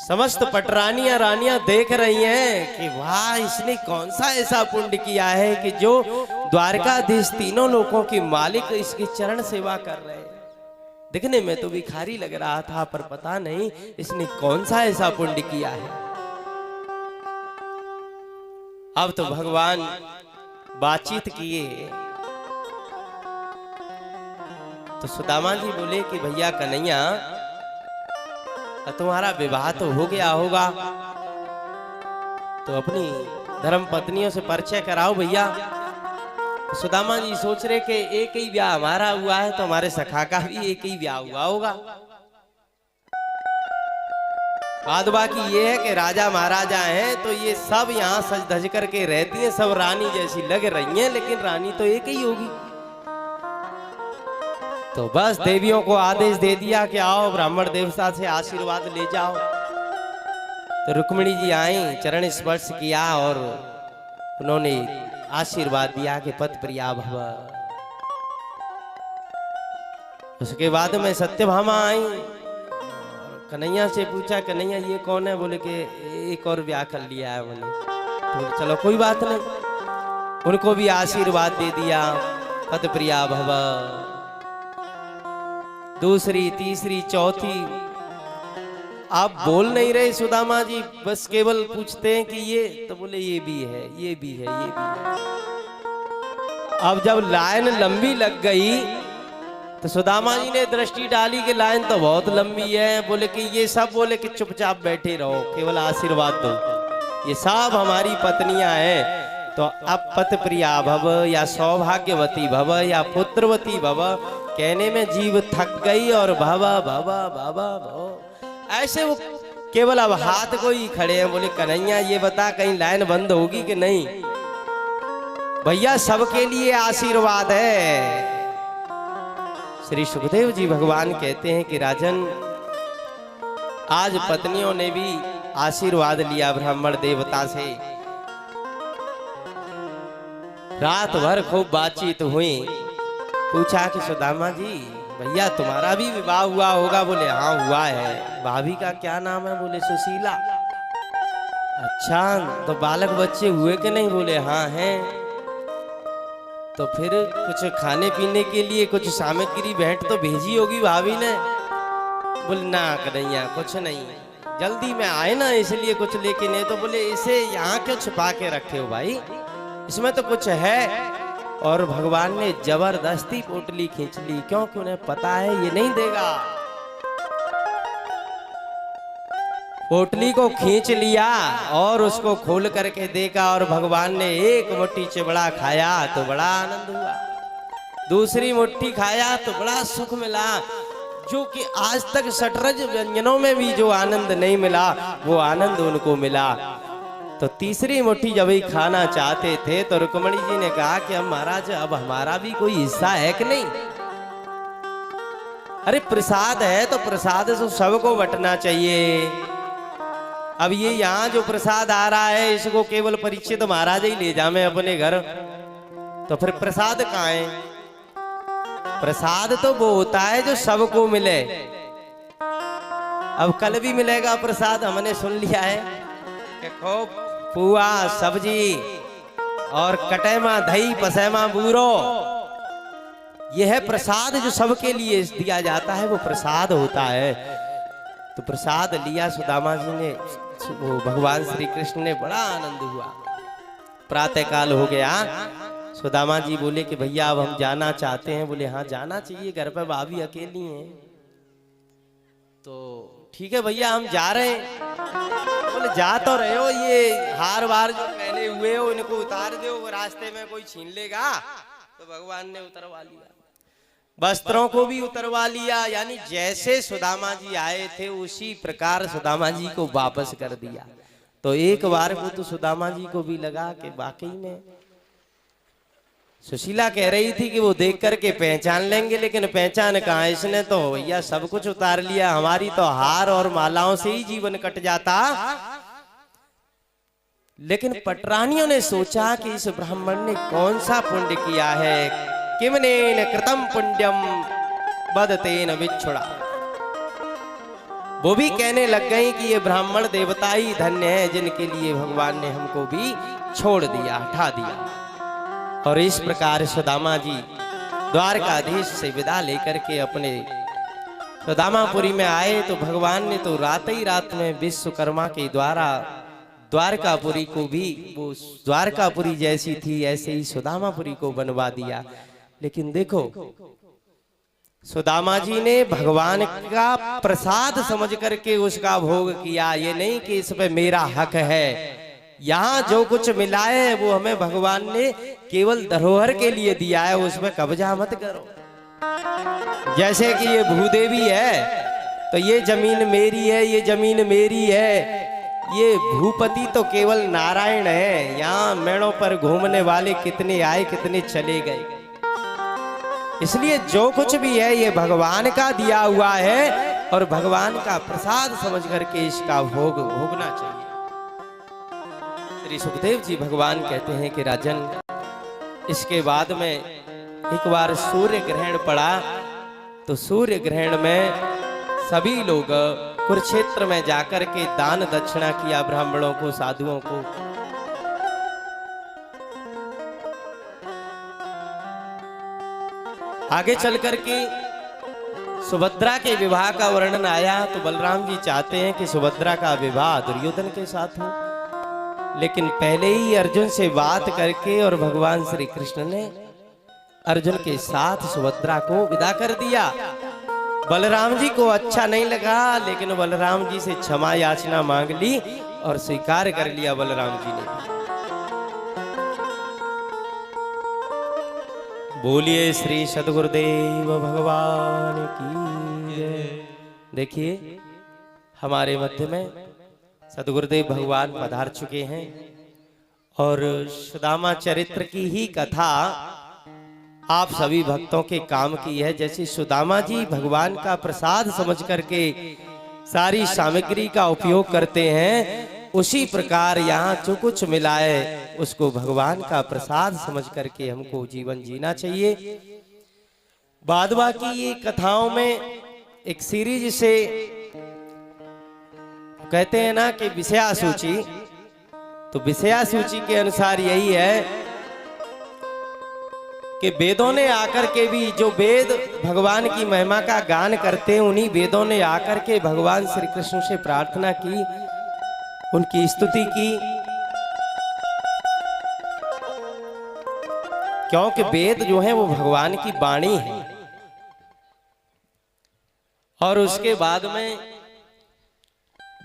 A: समस्त पटरानियां रानियां देख रही हैं कि वाह, इसने कौन सा ऐसा पुण्य किया है कि जो द्वारकाधीश तीनों लोगों की मालिक इसकी चरण सेवा कर रहे हैं। दिखने में तो भिखारी लग रहा था, पर पता नहीं इसने कौन सा ऐसा पुण्य किया है। अब तो भगवान बातचीत किए तो सुदामा जी बोले कि भैया कन्हैया, तुम्हारा विवाह तो हो गया होगा, तो अपनी धर्म पत्नियों से परिचय कराओ भैया। सुदामा जी सोच रहे कि एक ही ब्याह हमारा हुआ है तो हमारे सखा का भी एक ही ब्याह हुआ होगा। बात बाकी ये है कि राजा महाराजा हैं तो ये सब यहाँ सज धज करके रहती हैं, सब रानी जैसी लग रही हैं, लेकिन रानी तो एक ही होगी। तो बस देवियों को आदेश दे दिया कि आओ ब्राह्मण देवता से आशीर्वाद ले जाओ। तो रुक्मिणी जी आई, चरण स्पर्श किया और उन्होंने आशीर्वाद दिया कि पत प्रिया भव। उसके बाद में सत्यभामा आई, कन्हैया से पूछा कन्हैया ये कौन है? बोले कि एक और ब्याह कर लिया है मैंने। तो चलो कोई बात नहीं, उनको भी आशीर्वाद दे दिया पत प्रिया भव। दूसरी तीसरी चौथी, आप बोल नहीं रहे सुदामा जी, बस केवल पूछते हैं कि ये, तो बोले ये भी है, ये भी है, ये भी है। अब जब लाइन लंबी लग गई तो सुदामा जी ने दृष्टि डाली कि लाइन तो बहुत लंबी है। बोले कि ये सब, बोले कि चुपचाप बैठे रहो, केवल आशीर्वाद दो, ये सब हमारी पत्नियां हैं। तो अब पत प्रिया भव या सौभाग्यवती भव या पुत्रवती भव कहने में जीव थक गई और भवा भवा भवा भव ऐसे वो केवल अब हाथ को ही खड़े हैं। बोले कन्हैया ये बता कहीं लाइन बंद होगी कि नहीं? भैया सबके लिए आशीर्वाद है। श्री सुखदेव जी भगवान कहते हैं कि राजन, आज पत्नियों ने भी आशीर्वाद लिया ब्राह्मण देवता से। रात भर खूब बातचीत हुई। पूछा कि सुदामा जी भैया तुम्हारा भी विवाह हुआ होगा? बोले हाँ हुआ है। भाभी का क्या नाम है? बोले सुशीला। अच्छा, तो बालक बच्चे हुए कि नहीं? बोले हाँ हैं। तो फिर कुछ खाने पीने के लिए कुछ सामग्री भेंट तो भेजी होगी भाभी ने? बोले ना कन्हैया कुछ नहीं, जल्दी में आए ना इसलिए कुछ लेके नहीं। तो बोले इसे यहाँ क्यों छुपा के रखे हो भाई, इसमें तो कुछ है। और भगवान ने जबरदस्ती पोटली खींच ली, क्योंकि उन्हें पता है ये नहीं देगा। पोटली को खींच लिया और उसको खोल करके देखा और भगवान ने एक मुट्ठी चिवड़ा खाया तो बड़ा आनंद हुआ, दूसरी मुट्ठी खाया तो बड़ा सुख मिला, जो कि आज तक षटरज व्यंजनों में भी जो आनंद नहीं मिला वो आनंद उनको मिला। तो तीसरी मुट्ठी जब ही खाना चाहते थे तो रुक्मिणी जी ने कहा कि अब महाराज अब हमारा भी कोई हिस्सा है कि नहीं? अरे प्रसाद है तो प्रसाद तो सबको बंटना चाहिए। अब ये यहाँ जो प्रसाद आ रहा है इसको केवल परीक्षित महाराज ही ले जावे अपने घर, तो फिर प्रसाद कहाँ है? प्रसाद तो वो होता है जो सबको मिले। अब कल भी मिलेगा प्रसाद, हमने सुन लिया है कि खूब पुआ सब्जी और कटेमा दही पसेमा बूरो, यह है प्रसाद जो सबके लिए दिया जाता है, वो प्रसाद होता है। तो प्रसाद लिया सुदामा जी ने, वो भगवान श्री कृष्ण ने, बड़ा आनंद हुआ। प्रातः काल हो गया, सुदामा जी बोले कि भैया अब हम जाना चाहते हैं। बोले हाँ जाना चाहिए, घर पर भाभी अकेली हैं। तो ठीक है भैया हम जा रहे हैं। बोले जा तो रहे हो, ये हार वार जो पहने हुए हो इनको उतार दो, रास्ते में कोई छीन लेगा। तो भगवान ने उतरवा लिया, वस्त्रों को भी उतरवा लिया, यानी जैसे सुदामा जी आए थे उसी प्रकार सुदामा जी को वापस कर दिया। तो एक बार को तो सुदामा जी को भी लगा कि वाकई में सुशीला कह रही थी कि वो देख करके पहचान लेंगे, लेकिन पहचान कहाँ, इसने तो भैया सब कुछ उतार लिया, हमारी तो हार और मालाओं से ही जीवन कट जाता। लेकिन पटरानियों ने सोचा कि इस ब्राह्मण ने कौन सा पुण्य किया है, किमनेन कृतम पुण्यम बदतेन विच्छुड़ा। वो भी कहने लग गई कि ये ब्राह्मण देवता ही धन्य है जिनके लिए भगवान ने हमको भी छोड़ दिया, हटा दिया। और इस प्रकार सुदामा जी द्वारकाधीश से विदा लेकर के अपने सुदामापुरी में आए तो भगवान ने तो रात ही रात में विश्वकर्मा के द्वारा द्वारकापुरी को भी, वो द्वारकापुरी जैसी थी ऐसे ही सुदामापुरी को बनवा दिया। लेकिन देखो सुदामा जी ने भगवान का प्रसाद समझ करके उसका भोग किया, ये नहीं कि इस पे मेरा हक है। यहाँ जो कुछ मिला है वो हमें भगवान ने केवल धरोहर के लिए दिया है, उसमें कब्जा मत करो। जैसे कि ये भूदेवी है तो ये जमीन मेरी है, ये जमीन मेरी है। ये भूपति तो केवल नारायण है, यहाँ मेड़ों पर घूमने वाले कितने आए कितने चले गए। इसलिए जो कुछ भी है ये भगवान का दिया हुआ है और भगवान का प्रसाद समझ करके इसका भोग भोगना चाहिए। श्री सुखदेव जी भगवान कहते हैं कि राजन, इसके बाद में एक बार सूर्य ग्रहण पड़ा तो सूर्य ग्रहण में सभी लोग कुरुक्षेत्र में जाकर के दान दक्षिणा किया ब्राह्मणों को, साधुओं को। आगे चल करके सुभद्रा के विवाह का वर्णन आया तो बलराम जी चाहते हैं कि सुभद्रा का विवाह दुर्योधन के साथ हो, लेकिन पहले ही अर्जुन से बात करके और भगवान श्री कृष्ण ने अर्जुन के साथ सुभद्रा को विदा कर दिया। बलराम जी को अच्छा नहीं लगा, लेकिन बलराम जी से क्षमा याचना मांग ली और स्वीकार कर लिया बलराम जी ने। बोलिए श्री सद्गुरुदेव भगवान की जय। देखिए हमारे मध्य में सद्गुरुदेव भगवान पधार चुके हैं और सुदामा चरित्र की ही कथा आप सभी भक्तों के काम की है। जैसे सुदामा जी भगवान का प्रसाद समझ करके सारी सामग्री का उपयोग करते हैं, उसी प्रकार यहाँ जो कुछ मिला है उसको भगवान का प्रसाद समझ करके हमको जीवन जीना चाहिए। बाद बाकी ये कथाओं में एक सीरीज से कहते हैं ना कि विषया सूची, तो विषया सूची के अनुसार यही है कि वेदों ने आकर के भी, जो वेद भगवान की महिमा का गान करते हैं, उन्हीं वेदों ने आकर के भगवान श्री कृष्ण से प्रार्थना की, उनकी स्तुति की। क्योंकि वेद जो है वो भगवान की वाणी है। और उसके बाद में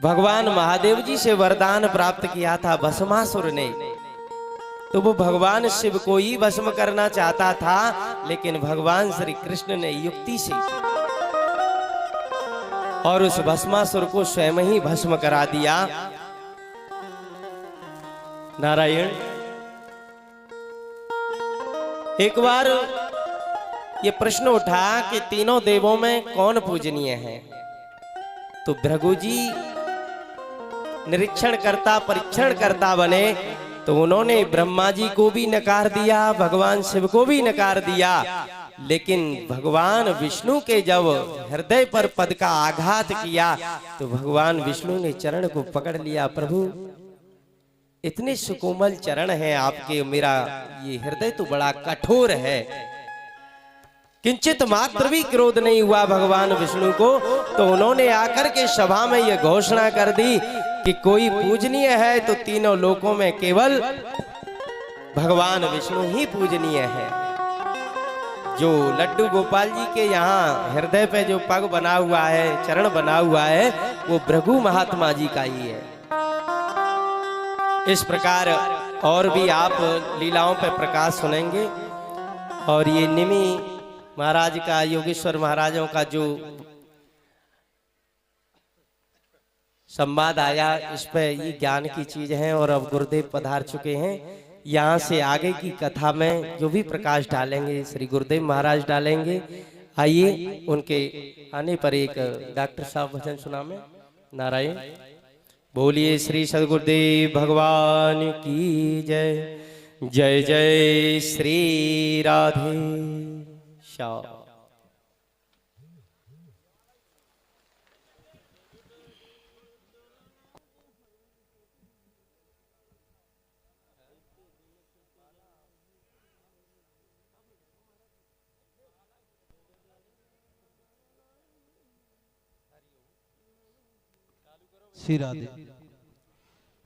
A: भगवान महादेव जी से वरदान प्राप्त किया था भस्मासुर ने, तो वो भगवान शिव को ही भस्म करना चाहता था, लेकिन भगवान श्री कृष्ण ने युक्ति से और उस भस्मासुर को स्वयं ही भस्म करा दिया। नारायण, एक बार ये प्रश्न उठा कि तीनों देवों में कौन पूजनीय है, तो भृगु जी निरीक्षण करता परीक्षण करता बने, तो उन्होंने ब्रह्मा जी को भी नकार दिया, भगवान शिव को भी नकार दिया। लेकिन भगवान विष्णु के जब हृदय पर पद का आघात किया तो भगवान विष्णु ने चरण को पकड़ लिया। प्रभु, इतने सुकोमल चरण हैं आपके, मेरा ये हृदय तो बड़ा कठोर है। किंचित मात्र भी क्रोध नहीं हुआ भगवान विष्णु को, तो उन्होंने आकर के सभा में यह घोषणा कर दी कि कोई पूजनीय है तो तीनों लोकों में केवल भगवान विष्णु ही पूजनीय है। जो लड्डू गोपाल जी के यहाँ हृदय पे जो पग बना हुआ है, चरण बना हुआ है, वो भृगु महात्मा जी का ही है। इस प्रकार और भी आप लीलाओं पे प्रकाश सुनेंगे। और ये निमि महाराज का, योगेश्वर महाराजों का जो संवाद आया, इस पे ये ज्ञान की चीज है। और अब गुरुदेव पधार चुके हैं, यहाँ से आगे की कथा में जो भी प्रकाश डालेंगे श्री गुरुदेव महाराज डालेंगे। आइए उनके आने पर एक डॉक्टर साहब भजन सुनाएं। नारायण। बोलिए श्री सद्गुरुदेव भगवान की जय। जय जय श्री राधे श्याम।
C: श्री राधे,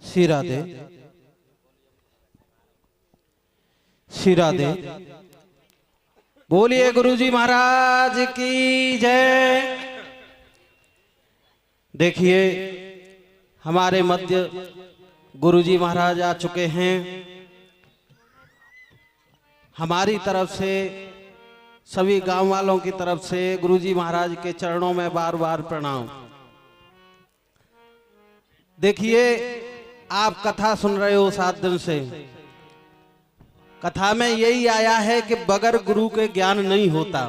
C: श्री राधे, श्री राधे। बोलिए गुरुजी महाराज की जय। देखिए हमारे मध्य गुरुजी महाराज आ चुके हैं। हमारी तरफ से, सभी गांव वालों की तरफ से गुरुजी महाराज के चरणों में बार बार प्रणाम। देखिए आप कथा सुन रहे हो 7 दिन से। कथा में यही आया है कि बगैर गुरु के ज्ञान नहीं होता।